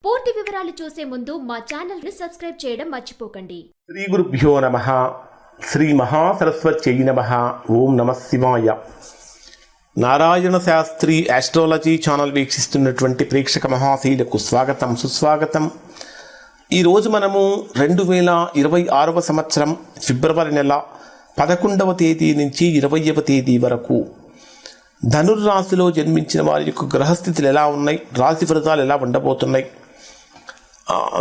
పూర్తి వివరాలు చూసే ముందు మా ఛానల్ ని సబ్స్క్రైబ్ చేయడం మర్చిపోకండి. శ్రీ గురుభ్యో నమః. శ్రీ మహాసరస్వత్యై నమః. ఓం నమః శివాయ. నారాయణ శాస్త్రి ఆస్ట్రాలజీ ఛానల్ వీక్షిస్తున్నటువంటి ప్రేక్షక మహాశీలకు స్వాగతం, సుస్వాగతం. ఈరోజు మనము 2026వ సంవత్సరం ఫిబ్రవరి నెల 11వ తేదీ నుంచి 20వ తేదీ వరకు ధనుర్రాశిలో జన్మించిన వారి యొక్క గ్రహస్థితులు ఎలా ఉన్నాయి, రాశి ఫలితాలు ఎలా ఉండబోతున్నాయి,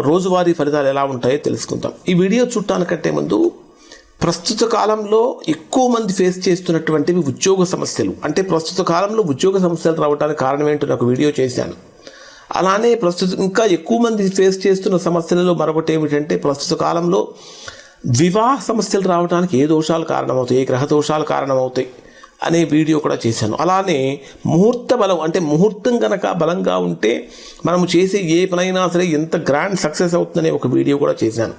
రోజువారీ ఫలితాలు ఎలా ఉంటాయో తెలుసుకుందాం. ఈ వీడియో చూడటానికంటే ముందు ప్రస్తుత కాలంలో ఎక్కువ మంది ఫేస్ చేస్తున్నటువంటివి ఉద్యోగ సమస్యలు. అంటే ప్రస్తుత కాలంలో ఉద్యోగ సమస్యలు రావడానికి కారణం ఏంటో నాకు వీడియో చేశాను. అలానే ఇంకా ఎక్కువ మంది ఫేస్ చేస్తున్న సమస్యలలో మరొకటి ఏమిటంటే ప్రస్తుత కాలంలో వివాహ సమస్యలు రావడానికి ఏ దోషాలు కారణమవుతాయి, ఏ గ్రహ దోషాలు కారణమవుతాయి అనే వీడియో కూడా చేశాను. అలానే ముహూర్త బలం, అంటే ముహూర్తం కనుక బలంగా ఉంటే మనము చేసే ఏ పనైనా సరే ఎంత గ్రాండ్ సక్సెస్ అవుతుందనే ఒక వీడియో కూడా చేశాను.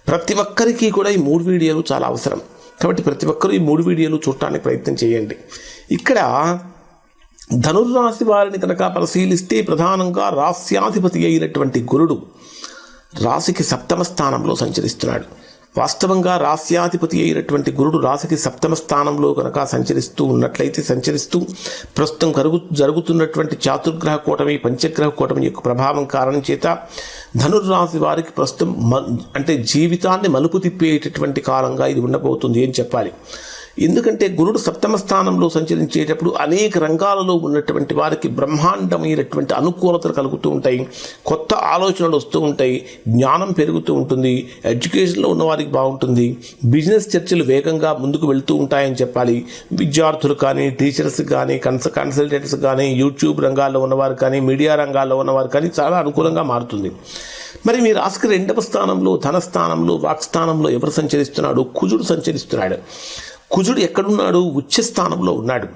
ప్రతి ఒక్కరికి కూడా ఈ 3 వీడియోలు చాలా అవసరం. కాబట్టి ప్రతి ఒక్కరూ ఈ 3 వీడియోలు చూడటానికి ప్రయత్నం చేయండి. ఇక్కడ ధనుర్రాశి వారిని కనుక పరిశీలిస్తే ప్రధానంగా రాస్యాధిపతి అయినటువంటి గురుడు రాశికి 7వ స్థానంలో సంచరిస్తున్నాడు. వాస్తవంగా రాస్యాధిపతి అయినటువంటి గురుడు రాశికి 7వ స్థానంలో కనుక సంచరిస్తూ ప్రస్తుతం జరుగుతున్నటువంటి చాతుర్గ్రహ కూటమి, పంచగ్రహ కూటమి యొక్క ప్రభావం కారణం చేత ధనుర్రాశి వారికి ప్రస్తుతం అంటే జీవితాన్ని మలుపు తిప్పేటటువంటి కాలంగా ఇది ఉండబోతుంది అని చెప్పాలి. ఎందుకంటే గురుడు 7వ స్థానంలో సంచరించేటప్పుడు అనేక రంగాలలో ఉన్నటువంటి వారికి బ్రహ్మాండమైనటువంటి అనుకూలతలు కలుగుతూ ఉంటాయి, కొత్త ఆలోచనలు వస్తూ ఉంటాయి, జ్ఞానం పెరుగుతూ ఉంటుంది, ఎడ్యుకేషన్లో ఉన్న వారికి బాగుంటుంది, బిజినెస్ చర్చలు వేగంగా ముందుకు వెళ్తూ ఉంటాయని చెప్పాలి. విద్యార్థులు కానీ, టీచర్స్ కానీ, కన్సల్టెంట్స్ కానీ, యూట్యూబ్ రంగాల్లో ఉన్నవారు కానీ, మీడియా రంగాల్లో ఉన్నవారు కానీ చాలా అనుకూలంగా మారుతుంది. మరి మీ రాశికి 2వ స్థానంలో, ధనస్థానంలో, వాక్స్థానంలో ఎవరు సంచరిస్తున్నాడు? కుజుడు సంచరిస్తున్నాడు. కుజుడు ఎక్కడున్నాడు? ఉచ్చ స్థానంలో ఉన్నాడు.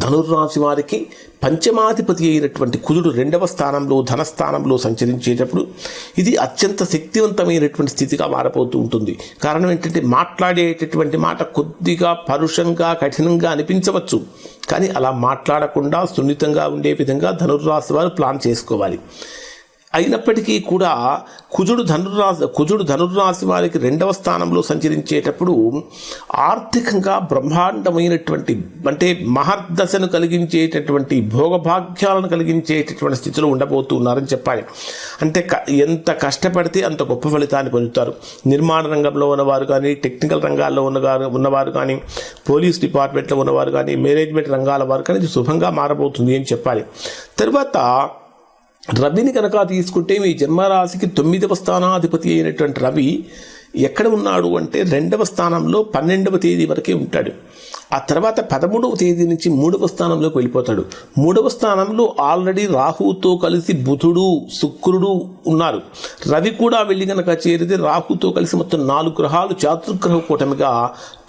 ధనుర్రాశి వారికి పంచమాధిపతి అయినటువంటి కుజుడు 2వ స్థానంలో, ధనస్థానంలో సంచరించేటప్పుడు ఇది అత్యంత శక్తివంతమైనటువంటి స్థితిగా మారబోతూ ఉంటుంది. కారణం ఏంటంటే మాట్లాడేటటువంటి మాట కొద్దిగా పరుషంగా, కఠినంగా అనిపించవచ్చు. కానీ అలా మాట్లాడకుండా సున్నితంగా ఉండే విధంగా ధనుర్రాశి వారు ప్లాన్ చేసుకోవాలి. అయినప్పటికీ కూడా కుజుడు ధనుర్రాశి వారికి 2వ స్థానంలో సంచరించేటప్పుడు ఆర్థికంగా బ్రహ్మాండమైనటువంటి, అంటే మహర్దశను కలిగించేటటువంటి, భోగభాగ్యాలను కలిగించేటటువంటి స్థితిలో ఉండబోతూ ఉన్నారని చెప్పాలి. అంటే ఎంత కష్టపడితే అంత గొప్ప ఫలితాన్ని పొందుతారు. నిర్మాణ రంగంలో ఉన్నవారు కానీ, టెక్నికల్ రంగాల్లో ఉన్నవారు కానీ, పోలీస్ డిపార్ట్మెంట్లో ఉన్నవారు కానీ, మేనేజ్మెంట్ రంగాల వారు కానీ ఇది శుభంగా మారబోతుంది అని చెప్పాలి. తర్వాత రవిని కనుక తీసుకుంటే మీ జన్మరాశికి 9వ స్థానాధిపతి అయినటువంటి రవి ఎక్కడ ఉన్నాడు అంటే 2వ స్థానంలో 12వ తేదీ వరకే ఉంటాడు. ఆ తర్వాత 13వ తేదీ నుంచి 3వ స్థానంలోకి వెళ్ళిపోతాడు. 3వ స్థానంలో ఆల్రెడీ రాహుతో కలిసి బుధుడు, శుక్రుడు ఉన్నారు. రవి కూడా వెళ్ళి కనుక చేరితే రాహుతో కలిసి మొత్తం 4 గ్రహాలు చాతుర్గ్రహ కూటమిగా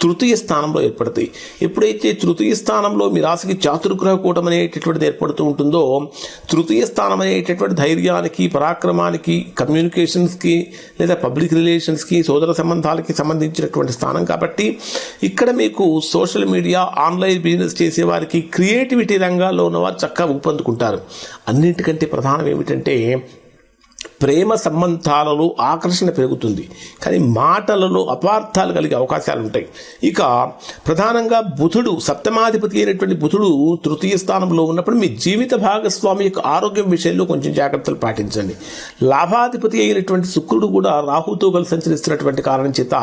తృతీయ స్థానంలో ఏర్పడతాయి. ఎప్పుడైతే తృతీయ స్థానంలో మీ రాశికి చాతుర్గ్రహ కూటమి అనేటటువంటిది ఏర్పడుతూ ఉంటుందో, తృతీయ స్థానం అనేటటువంటి ధైర్యానికి, పరాక్రమానికి, కమ్యూనికేషన్స్కి లేదా పబ్లిక్ రిలేషన్స్కి, సోదర సంబంధాలకి సంబంధించినటువంటి స్థానం. కాబట్టి ఇక్కడ మీకు సోషల్ మీడియా, ఆన్లైన్ బిజినెస్ చేసేవారికి, క్రియేటివిటీ రంగాల్లో ఉన్నవారు చక్కగా ఊపందుకుంటారు. అన్నింటికంటే ప్రధానం ఏమిటంటే ప్రేమ సంబంధాలలో ఆకర్షణ పెరుగుతుంది, కానీ మాటలలో అపార్థాలు కలిగే అవకాశాలు ఉంటాయి. ఇక ప్రధానంగా బుధుడు, 7మాధిపతి అయినటువంటి బుధుడు తృతీయ స్థానంలో ఉన్నప్పుడు మీ జీవిత భాగస్వామి యొక్క ఆరోగ్యం విషయంలో కొంచెం జాగ్రత్తలు పాటించండి. లాభాధిపతి అయినటువంటి శుక్రుడు కూడా రాహుతో కలిసి సంచరిస్తున్నటువంటి కారణం చేత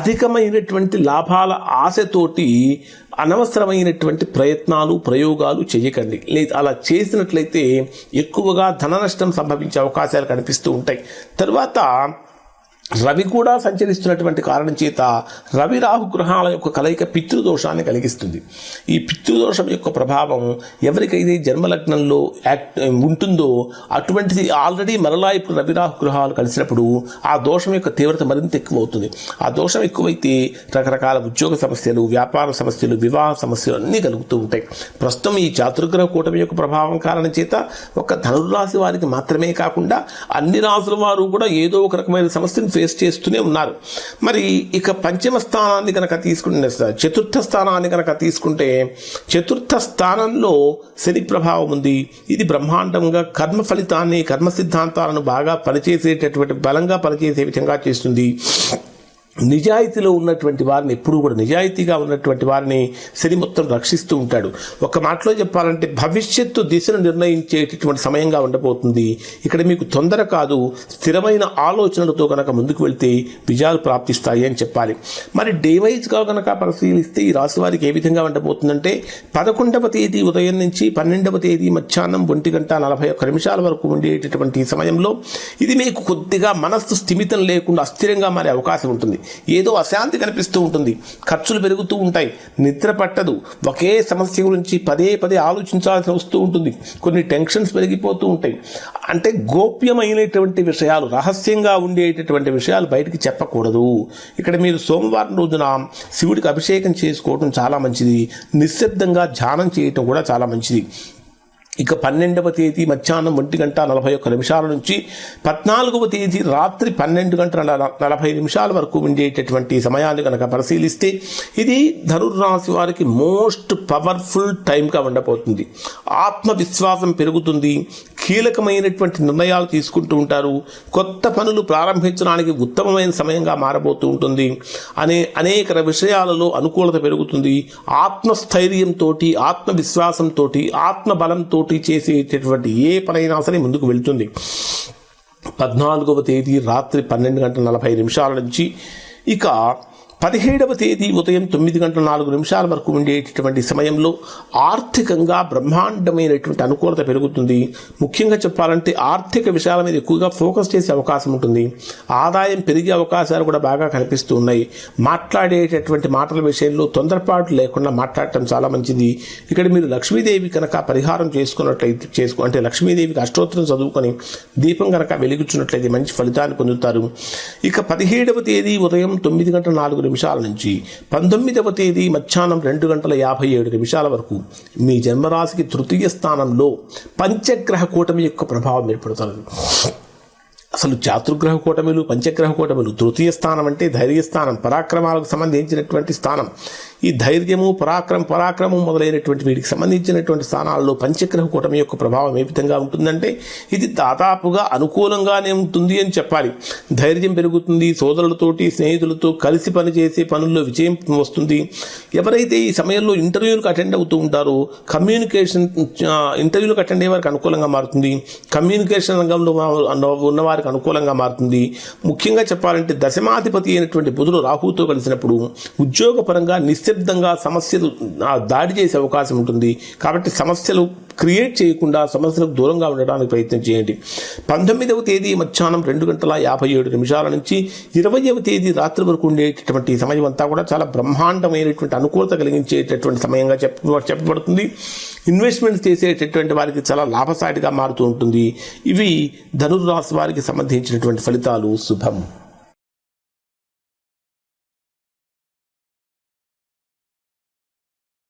అధికమైనటువంటి లాభాల ఆశతోటి అనవసరమైనటువంటి ప్రయోగాలు చేయకండి. లేదా అలా చేసినట్లయితే ఎక్కువగా ధన నష్టం సంభవించే అవకాశాలు కనిపిస్తూ ఉంటాయి. తర్వాత రవి కూడా సంచరిస్తున్నటువంటి కారణం చేత రవి రాహు గ్రహాల యొక్క కలయిక పితృదోషాన్ని కలిగిస్తుంది. ఈ పితృదోషం యొక్క ప్రభావం ఎవరికైతే జన్మలగ్నంలో ఉంటుందో అటువంటిది ఆల్రెడీ మరలా ఇప్పుడు రవి రాహు గ్రహాలు కలిసినప్పుడు ఆ దోషం యొక్క తీవ్రత మరింత ఎక్కువ అవుతుంది. ఆ దోషం ఎక్కువైతే రకరకాల ఉద్యోగ సమస్యలు, వ్యాపార సమస్యలు, వివాహ సమస్యలు అన్నీ కలుగుతూ ఉంటాయి. ప్రస్తుతం ఈ చాతుర్గ్రహ కూటమి యొక్క ప్రభావం కారణం చేత ఒక ధనుర్రాశి వారికి మాత్రమే కాకుండా అన్ని రాశుల వారు కూడా ఏదో ఒక రకమైన సమస్యను ఫేస్ చేస్తూనే ఉన్నారు. మరి ఇక పంచమ స్థానాన్ని కనుక తీసుకుంటే, చతుర్థ స్థానాన్ని కనుక తీసుకుంటే, చతుర్థ స్థానంలో శని ప్రభావం ఉంది. ఇది బ్రహ్మాండంగా కర్మ ఫలితాన్ని, కర్మ సిద్ధాంతాలను బాగా పనిచేసేటటువంటి, బలంగా పనిచేసే విధంగా చేస్తుంది. నిజాయితీలో ఉన్నటువంటి వారిని, ఎప్పుడూ కూడా నిజాయితీగా ఉన్నటువంటి వారిని శని మొత్తం రక్షిస్తూ ఉంటాడు. ఒక మాటలో చెప్పాలంటే భవిష్యత్తు దిశను నిర్ణయించేటటువంటి సమయంగా ఉండబోతుంది. ఇక్కడ మీకు తొందర కాదు, స్థిరమైన ఆలోచనలతో కనుక ముందుకు వెళ్తే విజయాలు ప్రాప్తిస్తాయి అని చెప్పాలి. మరి డే వైజ్గా కనుక పరిశీలిస్తే ఈ రాశి వారికి ఏ విధంగా ఉండబోతుందంటే, 11వ తేదీ ఉదయం నుంచి 12వ తేదీ మధ్యాహ్నం 1:41 వరకు ఉండేటటువంటి సమయంలో ఇది మీకు కొద్దిగా మనస్సు స్థిమితం లేకుండా అస్థిరంగా మారే అవకాశం ఉంటుంది. ఏదో అశాంతి కనిపిస్తూ ఉంటుంది, ఖర్చులు పెరుగుతూ ఉంటాయి, నిద్ర పట్టదు, ఒకే సమస్య గురించి పదే పదే ఆలోచించాల్సి వస్తూ ఉంటుంది, కొన్ని టెన్షన్స్ పెరిగిపోతూ ఉంటాయి. అంటే గోప్యమైనటువంటి విషయాలు, రహస్యంగా ఉండేటటువంటి విషయాలు బయటికి చెప్పకూడదు. ఇక్కడ మీరు సోమవారం రోజున శివుడికి అభిషేకం చేసుకోవడం చాలా మంచిది, నిశ్శబ్దంగా ధ్యానం చేయటం కూడా చాలా మంచిది. ఇక 12వ తేదీ మధ్యాహ్నం 1:41 నుంచి 14వ తేదీ రాత్రి 12:40 వరకు ఉండేటటువంటి సమయాన్ని కనుక పరిశీలిస్తే ఇది ధనుర్రాశి వారికి మోస్ట్ పవర్ఫుల్ టైంగా ఉండబోతుంది. ఆత్మవిశ్వాసం పెరుగుతుంది, కీలకమైనటువంటి నిర్ణయాలు తీసుకుంటూ ఉంటారు, కొత్త పనులు ప్రారంభించడానికి ఉత్తమమైన సమయంగా మారబోతూ ఉంటుంది. అనేక విషయాలలో అనుకూలత పెరుగుతుంది. ఆత్మస్థైర్యంతో, ఆత్మవిశ్వాసంతో, ఆత్మబలంతో చేసేటటువంటి ఏ పనైనా సరే ముందుకు వెళ్తుంది. 14వ తేదీ రాత్రి 12:40 నుంచి ఇక 17వ తేదీ ఉదయం 9:04 వరకు ఉండేటటువంటి సమయంలో ఆర్థికంగా బ్రహ్మాండమైనటువంటి అనుకూలత పెరుగుతుంది. ముఖ్యంగా చెప్పాలంటే ఆర్థిక విషయాల మీద ఎక్కువగా ఫోకస్ చేసే అవకాశం ఉంటుంది. ఆదాయం పెరిగే అవకాశాలు కూడా బాగా కనిపిస్తూ ఉన్నాయి. మాట్లాడేటటువంటి మాటల విషయంలో తొందరపాటు లేకుండా మాట్లాడటం చాలా మంచిది. ఇక్కడ మీరు లక్ష్మీదేవి కనుక పరిహారం చేసుకున్నట్లయితే అంటే లక్ష్మీదేవికి అష్టోత్తరం చదువుకొని దీపం కనుక వెలిగించున్నట్లయితే మంచి ఫలితాన్ని పొందుతారు. ఇక 17వ తేదీ ఉదయం 9:04 నుంచి 19వ తేదీ మధ్యాహ్నం 2:57 వరకు మీ జన్మరాశికి తృతీయ స్థానంలో పంచగ్రహ కూటమి యొక్క ప్రభావం ఏర్పడుతున్నది. అసలు చాతుర్గ్రహ కూటమిలు, పంచగ్రహ కూటమిలు, తృతీయ స్థానం అంటే ధైర్యస్థానం, పరాక్రమాలకు సంబంధించినటువంటి స్థానం. ఈ ధైర్యము, పరాక్రమం మొదలైనటువంటి వీటికి సంబంధించినటువంటి స్థానాల్లో పంచగ్రహ కూటమి యొక్క ప్రభావం ఏ విధంగా ఉంటుందంటే ఇది దాదాపుగా అనుకూలంగానే ఉంటుంది అని చెప్పాలి. ధైర్యం పెరుగుతుంది, సోదరులతోటి, స్నేహితులతో కలిసి పనిచేసే పనుల్లో విజయం వస్తుంది. ఎవరైతే ఈ సమయంలో ఇంటర్వ్యూలకు అటెండ్ అవుతూ ఉంటారో ఇంటర్వ్యూలకు అటెండ్ అయ్యే వారికి అనుకూలంగా మారుతుంది. కమ్యూనికేషన్ రంగంలో ఉన్నవారికి అనుకూలంగా మారుతుంది. ముఖ్యంగా చెప్పాలంటే దశమాధిపతి అయినటువంటి బుధుడు రాహుతో కలిసినప్పుడు ఉద్యోగపరంగా నిశ్శబ్దంగా సమస్యలు దాడి చేసే అవకాశం ఉంటుంది. కాబట్టి సమస్యలు క్రియేట్ చేయకుండా సమస్యలకు దూరంగా ఉండడానికి ప్రయత్నం చేయండి. 19వ తేదీ మధ్యాహ్నం 2:57 నుంచి 20వ తేదీ రాత్రి వరకు ఉండేటటువంటి సమయం అంతా కూడా చాలా బ్రహ్మాండమైనటువంటి అనుకూలత కలిగించేటటువంటి సమయంగా చెప్పబడుతుంది. ఇన్వెస్ట్మెంట్స్ చేసేటటువంటి వారికి చాలా లాభసాటిగా మారుతూ ఉంటుంది. ఇవి ధనుర్రాశి వారికి సంబంధించినటువంటి ఫలితాలు. శుభం.